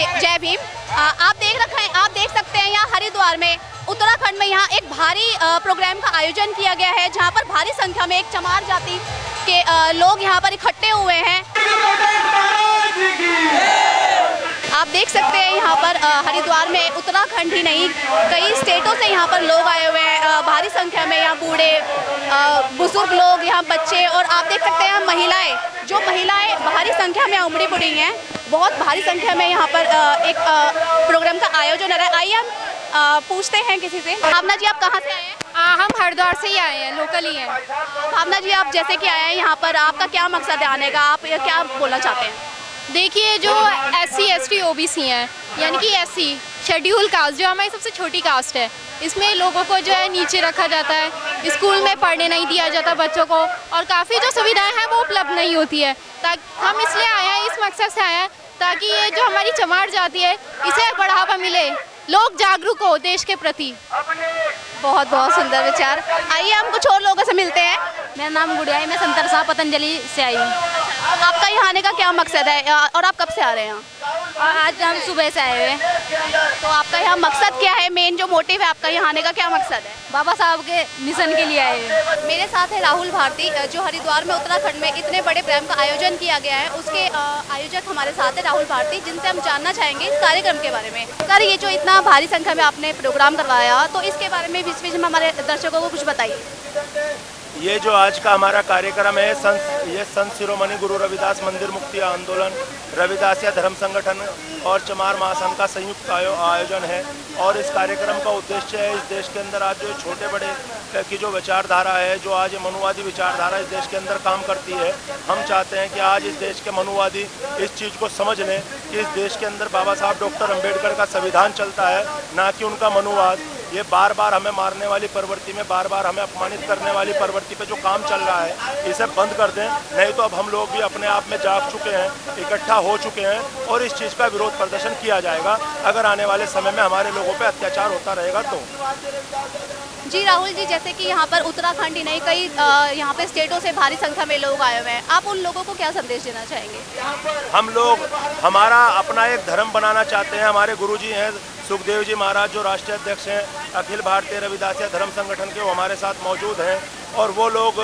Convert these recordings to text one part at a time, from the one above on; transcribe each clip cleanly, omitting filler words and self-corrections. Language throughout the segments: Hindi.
जय भीम। आप देख सकते हैं यहाँ हरिद्वार में, उत्तराखंड में यहाँ एक भारी प्रोग्राम का आयोजन किया गया है, जहाँ पर भारी संख्या में एक चमार जाति के लोग यहाँ पर इकट्ठे हुए हैं। आप देख सकते हैं यहाँ पर हरिद्वार में उत्तराखंड ही नहीं, कई स्टेटों से यहाँ पर लोग आए हुए हैं भारी संख्या में। यहाँ बूढ़े बुजुर्ग लोग, यहाँ बच्चे, और आप देख सकते हैं महिलाएं, जो महिलाएं भारी संख्या में उमड़ी पड़ी हैं। बहुत भारी संख्या में यहाँ पर एक प्रोग्राम का आयोजन हो रहा है। आइए हम पूछते हैं किसी से। भावना जी, आप कहाँ से आए हैं? हम हरिद्वार से ही आए हैं, लोकल ही हैं। भावना जी, आप जैसे कि आए हैं यहाँ पर, आपका क्या मकसद है आने का? आप क्या बोलना चाहते हैं? देखिए, जो SC ST OBC हैं, यानी कि SC शेड्यूल कास्ट, जो हमारी सबसे छोटी कास्ट है, इसमें लोगों को जो है नीचे रखा जाता है, स्कूल में पढ़ने नहीं दिया जाता बच्चों को, और काफ़ी जो सुविधाएं हैं वो उपलब्ध नहीं होती है। ताकि हम इसलिए आए हैं, इस मकसद से आए हैं ताकि ये जो हमारी चमार जाति है इसे बढ़ावा मिले, लोग जागरूक हो देश के प्रति। बहुत बहुत सुंदर विचार। आइए हम कुछ और लोगों से मिलते हैं। मेरा नाम गुड़िया है, मैं संतरसा पतंजलि से आई हूँ। आपका यहाँ आने का क्या मकसद है और आप कब से आ रहे हैं यहाँ? आज हम सुबह से आए हुए हैं। तो आपका यहाँ मकसद क्या है? मेन जो मोटिव है आपका यहाँ आने का क्या मकसद है? बाबा साहब के मिशन के लिए आए हुए। मेरे साथ है राहुल भारती, जो हरिद्वार में उत्तराखंड में इतने बड़े प्रोग्राम का आयोजन किया गया है, उसके आयोजक हमारे साथ है राहुल भारती, जिनसे हम जानना चाहेंगे इस कार्यक्रम के बारे में। सर, ये जो इतना भारी संख्या में आपने प्रोग्राम करवाया, तो इसके बारे में बीच बीच में हमारे दर्शकों को कुछ बताइए। ये जो आज का हमारा कार्यक्रम है, ये संत शिरोमणि गुरु रविदास मंदिर मुक्ति आंदोलन, रविदासिया धर्म संगठन और चमार महासंघ का संयुक्त आयोजन है। और इस कार्यक्रम का उद्देश्य है, इस देश के अंदर आज जो छोटे बड़े की जो विचारधारा है, जो आज मनुवादी विचारधारा इस देश के अंदर काम करती है, हम चाहते हैं कि आज इस देश के मनुवादी इस चीज़ को समझ लें कि इस देश के अंदर बाबा साहब डॉक्टर अम्बेडकर का संविधान चलता है, ना कि उनका मनुवाद। ये बार बार हमें मारने वाली प्रवृत्ति में, बार बार हमें अपमानित करने वाली प्रवृत्ति पे जो काम चल रहा है, इसे बंद कर दें। नहीं तो अब हम लोग भी अपने आप में जाग चुके हैं, इकट्ठा हो चुके हैं, और इस चीज़ का विरोध प्रदर्शन किया जाएगा अगर आने वाले समय में हमारे लोगों पे अत्याचार होता रहेगा तो। जी राहुल जी, जैसे कि यहाँ पर उत्तराखंड ही नहीं, कई यहाँ पे स्टेटों से भारी संख्या में लोग आए हुए हैं, आप उन लोगों को क्या संदेश देना चाहेंगे? हम लोग हमारा अपना एक धर्म बनाना चाहते हैं। हमारे गुरुजी हैं सुखदेव जी महाराज, जो राष्ट्रीय अध्यक्ष हैं अखिल भारतीय रविदासिया धर्म संगठन के, वो हमारे साथ मौजूद हैं। और वो लोग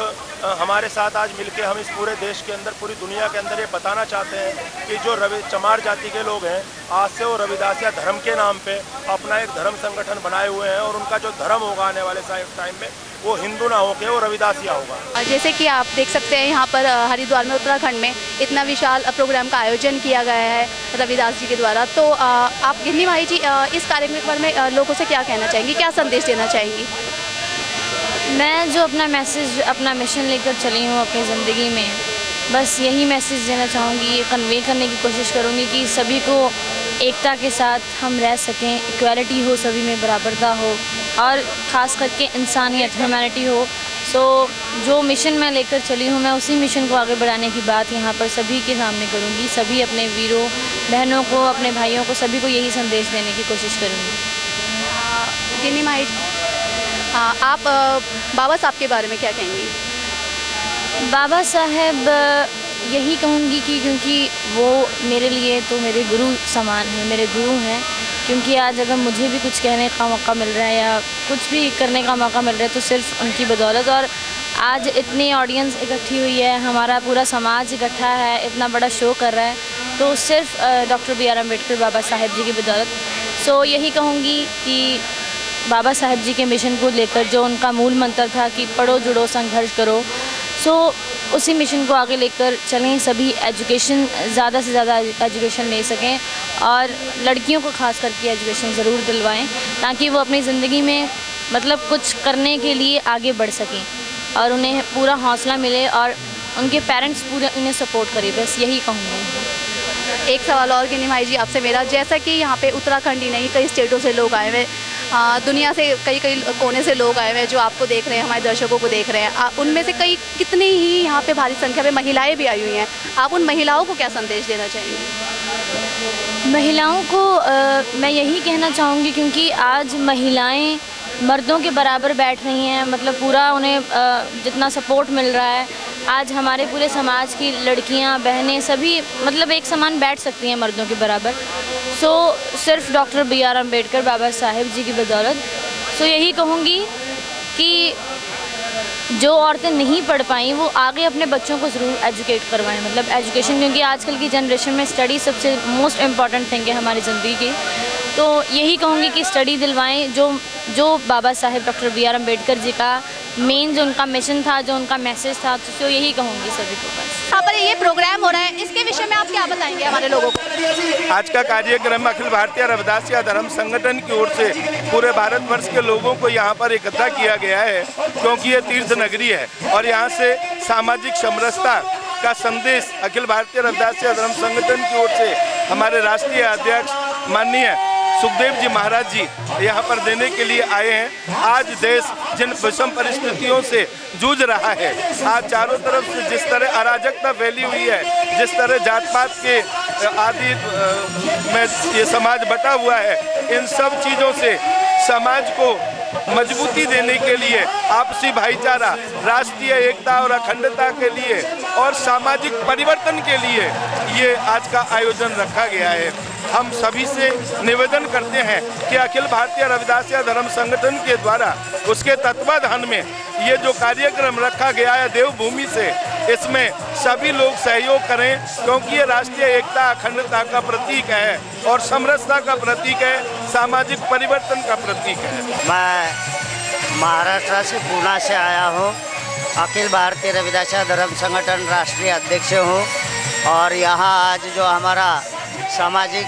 हमारे साथ आज मिलके हम इस पूरे देश के अंदर, पूरी दुनिया के अंदर ये बताना चाहते हैं कि जो चमार जाति के लोग हैं, आज से वो रविदासिया धर्म के नाम पे अपना एक धर्म संगठन बनाए हुए हैं, और उनका जो धर्म होगा आने वाले टाइम में, वो हिंदू ना होके वो रविदासिया होगा। जैसे कि आप देख सकते हैं यहाँ पर हरिद्वार में, उत्तराखंड में इतना विशाल प्रोग्राम का आयोजन किया गया है रविदास जी के द्वारा। तो आप गिन्नी भाई जी, इस कार्यक्रम में लोगों से क्या कहना चाहेंगी, क्या संदेश देना चाहेंगी? मैं जो अपना मैसेज, अपना मिशन लेकर चली हूँ अपनी ज़िंदगी में, बस यही मैसेज देना चाहूँगी, ये कन्वे करने की कोशिश करूँगी कि सभी को एकता के साथ हम रह सकें, इक्वालिटी हो, सभी में बराबरता हो, और ख़ास करके इंसानियत, ह्यूमैनिटी हो। सो जो मिशन मैं लेकर चली हूँ, मैं उसी मिशन को आगे बढ़ाने की बात यहाँ पर सभी के सामने करूँगी। सभी अपने वीरों बहनों को, अपने भाइयों को, सभी को यही संदेश देने की कोशिश करूँगी। गिन्नी भाई, आप बाबा साहब के बारे में क्या कहेंगी? बाबा साहब यही कहूँगी कि क्योंकि वो मेरे लिए तो मेरे गुरु समान हैं, मेरे गुरु हैं। क्योंकि आज अगर मुझे भी कुछ कहने का मौका मिल रहा है या कुछ भी करने का मौका मिल रहा है, तो सिर्फ उनकी बदौलत। और आज इतनी ऑडियंस इकट्ठी हुई है, हमारा पूरा समाज इकट्ठा है, इतना बड़ा शो कर रहा है, तो सिर्फ डॉक्टर BR अम्बेडकर बाबा साहेब जी की बदौलत। सो यही कहूँगी कि बाबा साहेब जी के मिशन को लेकर, जो उनका मूल मंत्र था कि पढ़ो जुड़ो संघर्ष करो, सो उसी मिशन को आगे लेकर चलें। सभी एजुकेशन, ज़्यादा से ज़्यादा एजुकेशन ले सकें, और लड़कियों को खास करके एजुकेशन ज़रूर दिलवाएं, ताकि वो अपनी ज़िंदगी में मतलब कुछ करने के लिए आगे बढ़ सकें, और उन्हें पूरा हौसला मिले, और उनके पेरेंट्स पूरे उन्हें सपोर्ट करें। बस यही कहूँगी। एक सवाल और गिन्नी भाई जी आपसे मेरा, जैसा कि यहाँ पे उत्तराखंड ही नहीं, कई स्टेटों से लोग आए हुए, दुनिया से कई कोने से लोग आए हुए हैं जो आपको देख रहे हैं, हमारे दर्शकों को देख रहे हैं। उनमें से कितनी ही यहाँ पे भारी संख्या में महिलाएं भी आई हुई हैं, आप उन महिलाओं को क्या संदेश देना चाहेंगी? महिलाओं को मैं यही कहना चाहूँगी, क्योंकि आज महिलाएं मर्दों के बराबर बैठ रही हैं, मतलब पूरा उन्हें जितना सपोर्ट मिल रहा है, आज हमारे पूरे समाज की लड़कियां, बहनें सभी मतलब एक समान बैठ सकती हैं मर्दों के बराबर। सो सिर्फ डॉक्टर BR अम्बेडकर बाबा साहेब जी की बदौलत। सो यही कहूँगी कि जो औरतें नहीं पढ़ पाई वो आगे अपने बच्चों को ज़रूर एजुकेट करवाएं, मतलब एजुकेशन, क्योंकि आजकल की जनरेशन में स्टडी सबसे मोस्ट इम्पॉर्टेंट थिंग है हमारी ज़िंदगी की। तो यही कहूँगी कि स्टडी दिलवाएं। जो बाबा साहेब डॉक्टर BR अम्बेडकर जी का मेन जो उनका मिशन था, जो उनका मैसेज था, तो यही कहूँगी सभी को बस। यहाँ पर ये प्रोग्राम हो रहा है, इसके विषय में आप क्या बताएंगे हमारे लोगों को? आज का कार्यक्रम अखिल भारतीय रविदासिया धर्म संगठन की ओर से पूरे भारतवर्ष के लोगों को यहाँ पर इकट्ठा किया गया है, क्योंकि ये तीर्थ नगरी है और यहाँ से सामाजिक समरसता का संदेश अखिल भारतीय रविदासिया धर्म संगठन की ओर से हमारे राष्ट्रीय अध्यक्ष माननीय सुखदेव जी महाराज जी यहाँ पर देने के लिए आए हैं। आज देश जिन विषम परिस्थितियों से जूझ रहा है, आज चारों तरफ से जिस तरह अराजकता फैली हुई है, जिस तरह जात पात के आदि में ये समाज बटा हुआ है, इन सब चीज़ों से समाज को मजबूती देने के लिए, आपसी भाईचारा, राष्ट्रीय एकता और अखंडता के लिए और सामाजिक परिवर्तन के लिए ये आज का आयोजन रखा गया है। हम सभी से निवेदन करते हैं कि अखिल भारतीय रविदासिया धर्म संगठन के द्वारा उसके तत्वाधान में ये जो कार्यक्रम रखा गया है देवभूमि से, इसमें सभी लोग सहयोग करें, क्योंकि ये राष्ट्रीय एकता अखंडता का प्रतीक है और समरसता का प्रतीक है, सामाजिक परिवर्तन का प्रतीक है। मैं महाराष्ट्र से पूना से आया हूँ, अखिल भारतीय रविदासिया धर्म संगठन राष्ट्रीय अध्यक्ष हूँ और यहाँ आज जो हमारा सामाजिक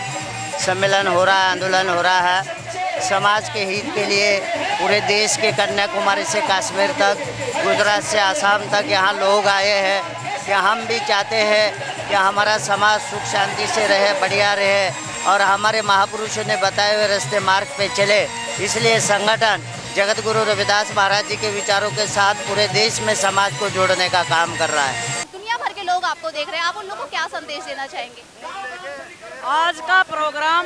सम्मेलन हो रहा है, आंदोलन हो रहा है, समाज के हित के लिए पूरे देश के कन्याकुमारी से कश्मीर तक, गुजरात से आसाम तक यहाँ लोग आए हैं कि हम भी चाहते हैं कि हमारा समाज सुख शांति से रहे, बढ़िया रहे और हमारे महापुरुषों ने बताए हुए रास्ते मार्ग पे चले। इसलिए संगठन जगत गुरु रविदास महाराज जी के विचारों के साथ पूरे देश में समाज को जोड़ने का काम कर रहा है। दुनिया भर के लोग आपको देख रहे हैं, आप उन लोगों को क्या संदेश देना चाहेंगे? आज का प्रोग्राम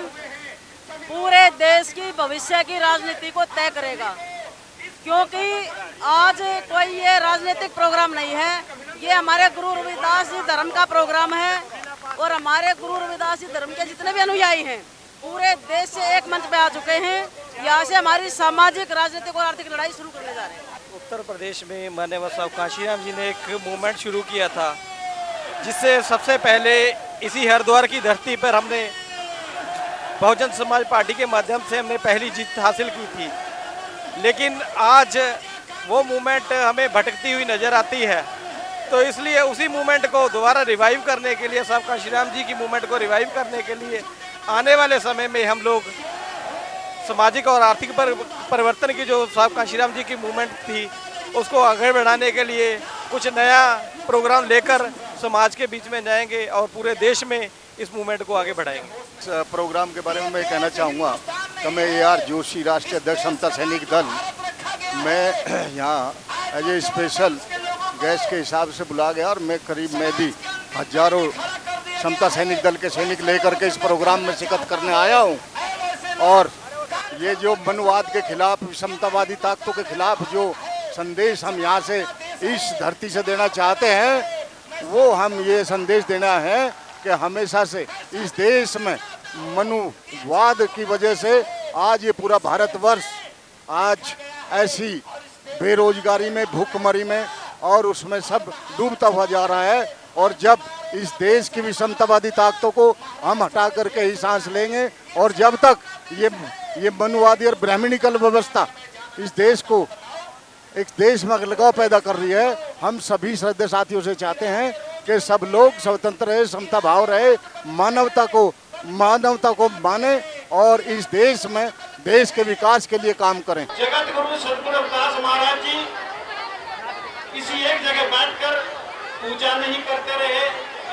पूरे देश की भविष्य की राजनीति को तय करेगा, क्योंकि आज कोई ये राजनीतिक प्रोग्राम नहीं है, ये हमारे गुरु रविदास जी धर्म का प्रोग्राम है और हमारे गुरु रविदास जी धर्म के जितने भी अनुयायी हैं पूरे देश से एक मंच पे आ चुके हैं। यहाँ से हमारी सामाजिक, राजनीतिक और आर्थिक लड़ाई शुरू करने जा रहे हैं। उत्तर प्रदेश में माननीय साहब काशीराम जी ने एक मूवमेंट शुरू किया था, जिससे सबसे पहले इसी हरिद्वार की धरती पर हमने बहुजन समाज पार्टी के माध्यम से हमने पहली जीत हासिल की थी। लेकिन आज वो मूवमेंट हमें भटकती हुई नज़र आती है, तो इसलिए उसी मूवमेंट को दोबारा रिवाइव करने के लिए, साहब काशीराम जी की मूवमेंट को रिवाइव करने के लिए आने वाले समय में हम लोग सामाजिक और आर्थिक परिवर्तन की जो साहब काशीराम जी की मूवमेंट थी उसको आगे बढ़ाने के लिए कुछ नया प्रोग्राम लेकर समाज के बीच में जाएंगे और पूरे देश में इस मूवमेंट को आगे बढ़ाएंगे। इस प्रोग्राम के बारे में मैं कहना चाहूँगा कि मैं AR जोशी, राष्ट्रीय अध्यक्ष समता सैनिक दल, मैं यहाँ एज ए स्पेशल गेस्ट के हिसाब से बुला गया और मैं भी हजारों समता सैनिक दल के सैनिक लेकर के इस प्रोग्राम में शिरकत करने आया हूँ। और ये जो मनवाद के खिलाफ, विषमतावादी ताकतों के खिलाफ जो संदेश हम यहाँ से इस धरती से देना चाहते हैं, वो हम ये संदेश देना है कि हमेशा से इस देश में मनुवाद की वजह से आज ये पूरा भारतवर्ष आज ऐसी बेरोजगारी में, भूखमरी में और उसमें सब डूबता हुआ जा रहा है। और जब इस देश की विषमतावादी ताकतों को हम हटा करके ही सांस लेंगे और जब तक ये मनुवादी और ब्राह्मणिकल व्यवस्था इस देश को एक देश में अलगाव पैदा कर रही है, हम सभी श्रद्धेय साथियों से चाहते हैं कि सब लोग स्वतंत्र रहे, समता भाव रहे, मानवता को माने और इस देश में देश के विकास के लिए काम करें। जगत गुरु सद्गुरु रविदास महाराज जी किसी एक जगह बैठकर पूजा नहीं करते रहे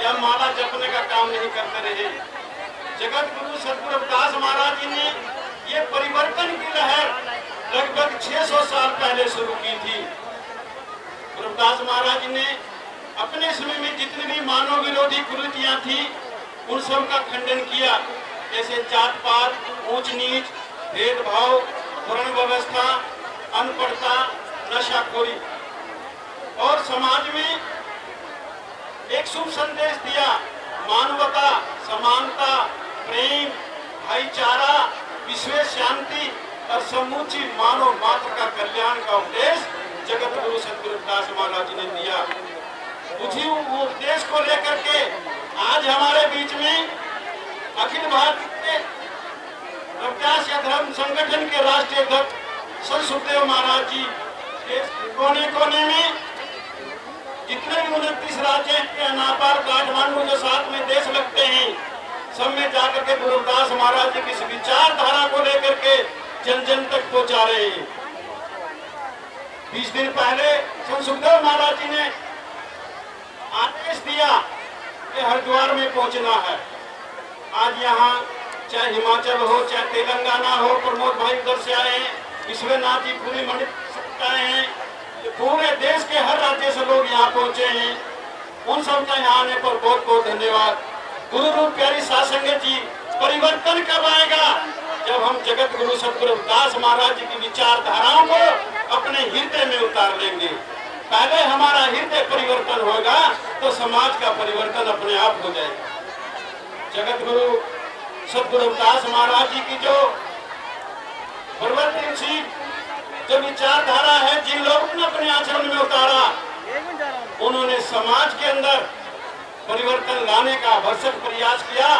या माला जपने का काम नहीं करते रहे। जगत गुरु सद्गुरु रविदास महाराज जी ने ये परिवर्तन की लहर लगभग 600 साल पहले शुरू की थी। रविदास महाराज जी ने अपने समय में जितनी भी मानव विरोधी कुरीतियां थी उन सब का खंडन किया, जैसे जात पात, ऊंच नीच, भेदभाव, वर्ण व्यवस्था, अनपढ़ता, नशाखोरी और समाज में एक शुभ संदेश दिया, मानवता, समानता, प्रेम, भाईचारा, विश्व शांति और समूची मानव मात्र का कल्याण का उपदेश जगत गुरु सतगुरु रविदास महाराज जी ने दिया। उसी उपदेश को लेकर के आज हमारे बीच में अखिल भारतीय रविदास धर्म संगठन के राष्ट्रीय अध्यक्ष संत सुखदेव महाराज जी के कोने कोने में जितने भी 29 राज्य के नापार काठमांडू जो साथ में देश लगते हैं, सब में जाकर के गुरु रविदास महाराज जी की इस विचारधारा को लेकर के जन जन तक पहुंचा रहे हैं। 20 दिन पहले संत सुखदेव महाराज जी ने आदेश दिया कि हरिद्वार में पहुंचना है। आज यहाँ चाहे हिमाचल हो चाहे तेलंगाना हो, प्रमोद भाई उधर से आए हैं, विश्वनाथ जी पूरी मंडित आए हैं, पूरे देश के हर राज्य से लोग यहाँ पहुंचे हैं। उन सब का यहाँ आने पर बहुत बहुत धन्यवाद। गुरु रूप प्यारी साध संगत जी, परिवर्तन कब आएगा? जब हम जगत गुरु सतगुरु रविदास महाराज जी की विचारधाराओं को अपने हृदय में उतार लेंगे। पहले हमारा हृदय परिवर्तन होगा तो समाज का परिवर्तन अपने आप हो जाएगा। जगत गुरु सतगुरु रविदास महाराज जी की जो परिवर्तनशील जो विचारधारा है, जिन लोगों ने अपने आचरण में उतारा, उन्होंने समाज के अंदर परिवर्तन लाने का भरसक प्रयास किया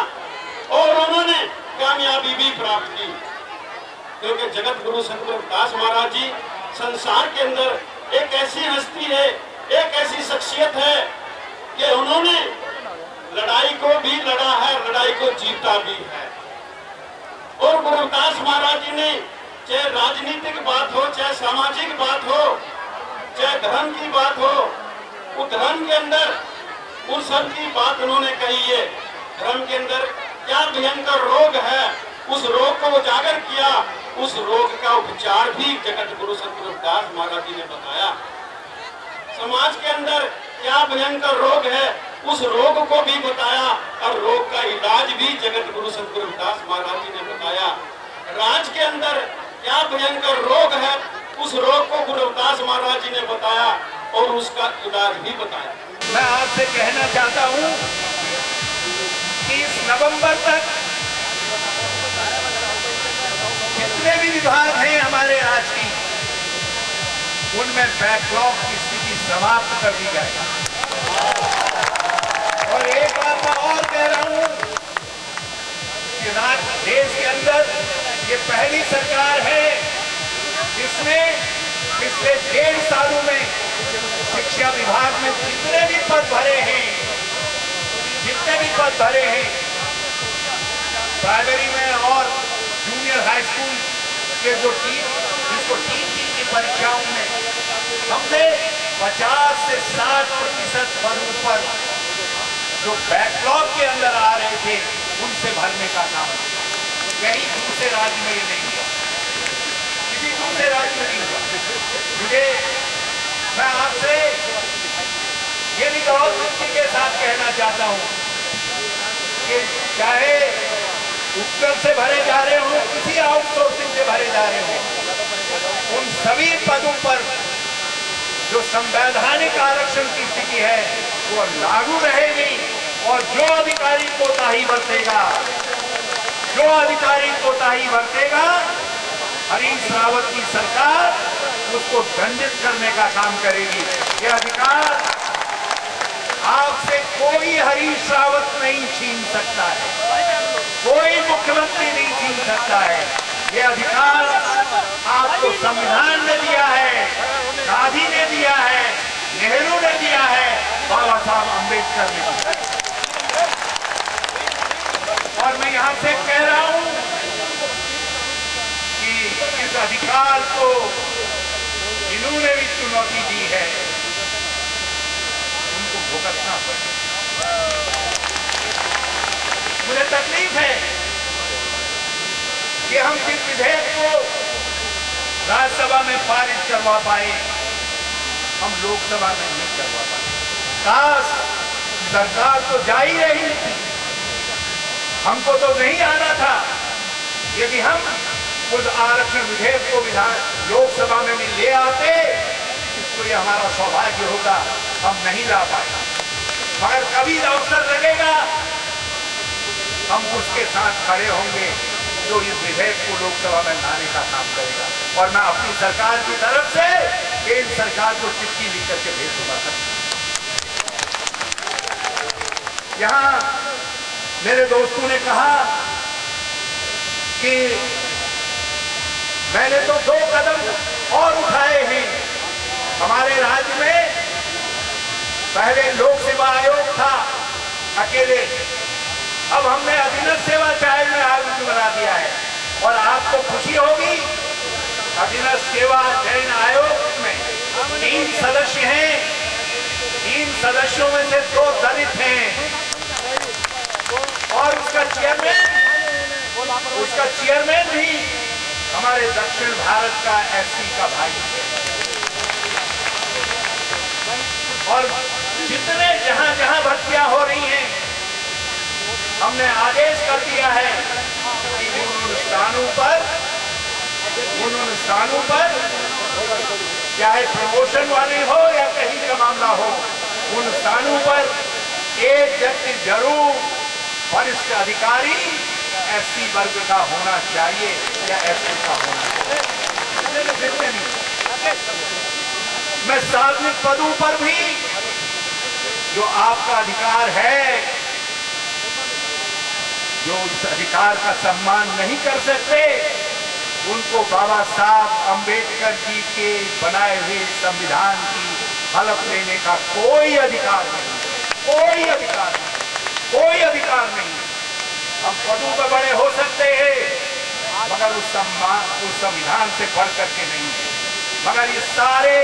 और उन्होंने कामयाबी भी प्राप्त की। क्योंकि जगत गुरु सतगुरु रविदास महाराज जी संसार के अंदर एक ऐसी हस्ती है, एक ऐसी शख्सियत है कि उन्होंने लड़ाई को भी लड़ा है, लड़ाई को जीता भी है। और गुरु रविदास महाराज जी ने चाहे राजनीतिक बात हो, चाहे सामाजिक बात हो, चाहे धर्म की बात हो, उस धर्म के अंदर उन सब की बात उन्होंने कही है। धर्म के अंदर क्या भयंकर रोग है, उस रोग को उजागर किया, उस रोग का उपचार भी जगत गुरु सतगुरु रविदास महाराज जी ने बताया। समाज के अंदर क्या भयंकर रोग है, उस रोग को भी बताया और रोग का इलाज भी जगत गुरु सतगुरु रविदास महाराज जी ने बताया। राज के अंदर क्या भयंकर रोग है, उस रोग को गुरु रविदास महाराज जी ने बताया और उसका इलाज भी बताया। मैं आपसे कहना चाहता हूं कि इस नवंबर तक जितने भी विभाग हैं हमारे राज्य की, उनमें बैकलॉग की स्थिति समाप्त कर दी जाएगी। और एक बात मैं और कह रहा हूं कि देश के अंदर ये पहली सरकार है जिसने पिछले 1.5 सालों में शिक्षा विभाग में जितने भी पद भरे हैं, प्राइमरी में और जूनियर हाई स्कूल के जो टीचिंग की परीक्षाओं में हमने 50 से 60% पदों पर जो बैकलॉग के अंदर आ रहे थे उनसे भरने का काम कहीं दूसरे राज्य में नहीं हुआ, किसी दूसरे राज्य में नहीं हुआ। मैं आपसे ये भी गौरतलब के साथ कहना चाहता हूं कि चाहे उपकर से भरे जा रहे हो, किसी आउटसोर्सिंग से भरे जा रहे हो, उन सभी पदों पर जो संवैधानिक आरक्षण की स्थिति है वो लागू रहेगी। और जो अधिकारी कोताही बरतेगा, हरीश रावत की सरकार उसको दंडित करने का काम करेगी। यह अधिकार आपसे कोई हरीश रावत नहीं छीन सकता है, कोई मुख्यमंत्री नहीं छीन सकता है। यह अधिकार आपको संविधान ने दिया है, गांधी ने दिया है, नेहरू ने दिया है, बाबा साहब अम्बेडकर ने दिया। और मैं यहां से कह रहा हूं कि इस अधिकार को जिन्होंने भी चुनौती दी है उनको भुगतना पड़ेगा। मुझे तकलीफ है कि हम जिस विधेयक को राज्यसभा में पारित करवा पाए, हम लोकसभा में नहीं करवा पाए। काश सरकार तो जा ही रही थी, हमको तो नहीं आना था। यदि हम उस आरक्षण विधेयक को लोकसभा में भी ले आते तो ये हमारा सौभाग्य होगा, हम नहीं ला पाए। मगर कभी अवसर लगेगा हम उसके साथ खड़े होंगे जो इस विधेयक को लोकसभा में लाने का काम करेगा। और मैं अपनी सरकार की तरफ से केंद्र सरकार को चिट्ठी लिख करके भेज दूंगा। यहाँ मेरे दोस्तों ने कहा कि मैंने तो 2 कदम और उठाए हैं। हमारे राज्य में पहले लोक सेवा आयोग था अकेले, अब हमने अधीनस्थ सेवा चयन आयोग बना दिया है। और आपको खुशी होगी, अधीनस्थ सेवा चयन आयोग में 3 सदस्य हैं, 3 सदस्यों में से 2 दलित हैं और उसका चेयरमैन भी हमारे दक्षिण भारत का एससी का भाई है। और जितने जहां जहां भर्तियां हो रही हैं, हमने आदेश कर दिया है कि उन स्थानों पर चाहे प्रमोशन वाली हो या कहीं का मामला हो, उन स्थानों पर एक व्यक्ति जरूर वरिष्ठ अधिकारी एससी वर्ग का होना चाहिए या एससी का होना चाहिए। मैं सार्वजनिक पदों पर भी जो आपका अधिकार है, जो उस अधिकार का सम्मान नहीं कर सकते, उनको बाबा साहब अंबेडकर जी के बनाए हुए संविधान की हलफ लेने का कोई अधिकार नहीं, कोई अधिकार नहीं, कोई अधिकार नहीं। हम पदों पर बड़े हो सकते हैं मगर उस संविधान से बढ़ करके नहीं है। मगर ये सारे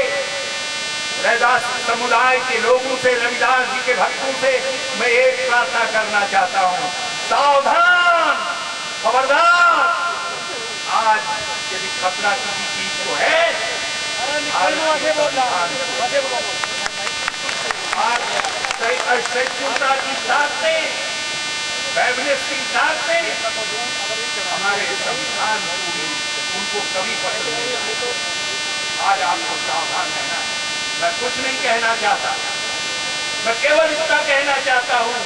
रैदास समुदाय के लोगों से, रविदास जी के भक्तों से मैं एक प्रार्थना करना चाहता हूं, सावधान, खबरदार। आज यदि खतरा किसी चीज को है, आज सहिष्णुता की साथ में, फेमिनिस्ट की साथ में हमारे संविधान उनको कभी पसंद नहीं आएगा। आज आपको सावधान रहना है। मैं कुछ नहीं कहना चाहता, मैं केवल इतना कहना चाहता हूं,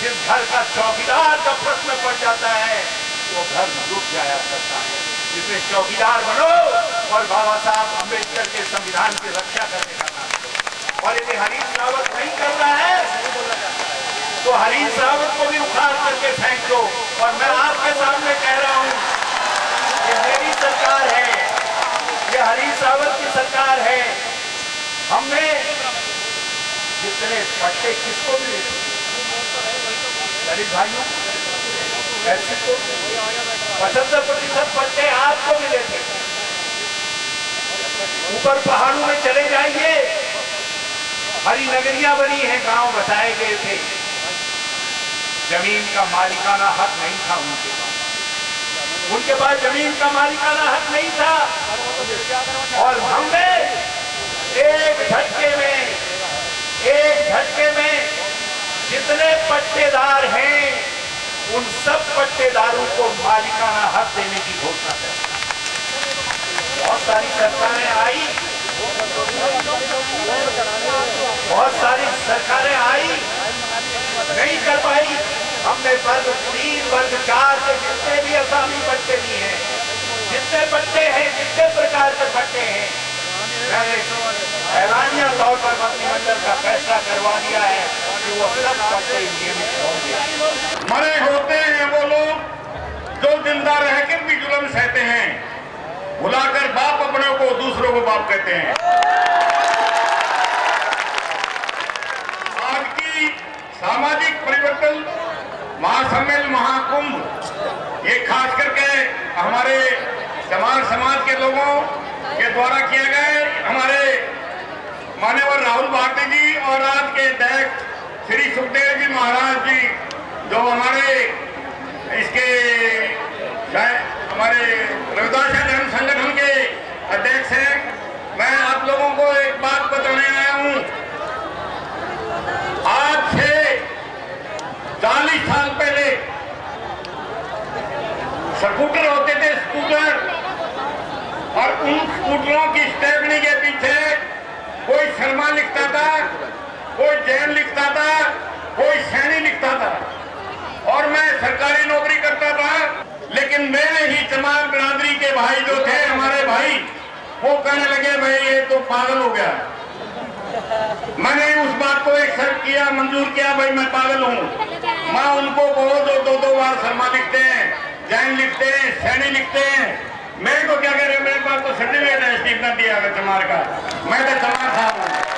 जिस घर का चौकीदार का प्रश्न पड़ जाता है वो घर रुक जाया करता है। इसलिए चौकीदार बनो और बाबा साहब अंबेडकर के संविधान की रक्षा करने का काम करो। और यदि हरीश रावत नहीं कर रहा है तो हरीश रावत को भी उखाड़ करके फेंक दो। और मैं आपके सामने कह रहा हूं कि मेरी सरकार है, ये हरीश रावत की सरकार है। हमने जितने पट्टे किसको मिले, दलित भाइयों, एससी को 75% पट्टे आपको मिले थे। ऊपर पहाड़ों में चले जाइए, हरी नगरियां बनी हैं, गांव बसाए गए थे, जमीन का मालिकाना हक नहीं था उनके पास जमीन का मालिकाना हक नहीं था। और हमने एक झटके में जितने पट्टेदार हैं उन सब पट्टेदारों को मालिकाना हक देने की घोषणा कर। बहुत सारी सरकारें आई, नहीं कर पाई। हमने वर्ग 3, वर्ग 4 के जितने भी असामी पट्टे दिए हैं, जितने पट्टे हैं, जितने प्रकार के पट्टे हैं, मैंने ऐलानिया तौर पर मंत्रिमंडल का फैसला करवा दिया है कि वो सब पट्टे नियमित होंगे। मरे होते हैं वो लोग जो जिंदा रह के भी जुल्म सहते हैं, भुलाकर बाप अपने को दूसरों को बाप कहते हैं। आज की सामाजिक परिवर्तन महासम्मेलन, महाकुंभ, ये खास करके हमारे समाज के लोगों के द्वारा किया गया। हमारे मान्यवर राहुल भारती जी और आज के अध्यक्ष श्री सुखदेव जी महाराज जी, जो हमारे इसके हमारे रविदास धर्म संगठन के अध्यक्ष हैं। मैं आप लोगों को एक बात बताने आया हूं। आज से 40 साल पहले स्कूटर होते थे, स्कूटर, और उन स्कूटरों की स्टेपनी के पीछे कोई शर्मा लिखता था, कोई जैन लिखता था, भाई जो थे हमारे भाई, वो कहने लगे भाई ये तो पागल हो गया। मैंने उस बात को एक्सेप्ट किया, मंजूर किया, भाई मैं पागल हूँ। मैं उनको बहुत जो 2 बार शर्मा लिखते हैं, जैन लिखते हैं, सैनी लिखते हैं। मेरे को क्या कह रहे, मेरे पास तो सर्टिफिकेट है स्टीफन दिया चमार का, मैं तो चमार साहब हूँ।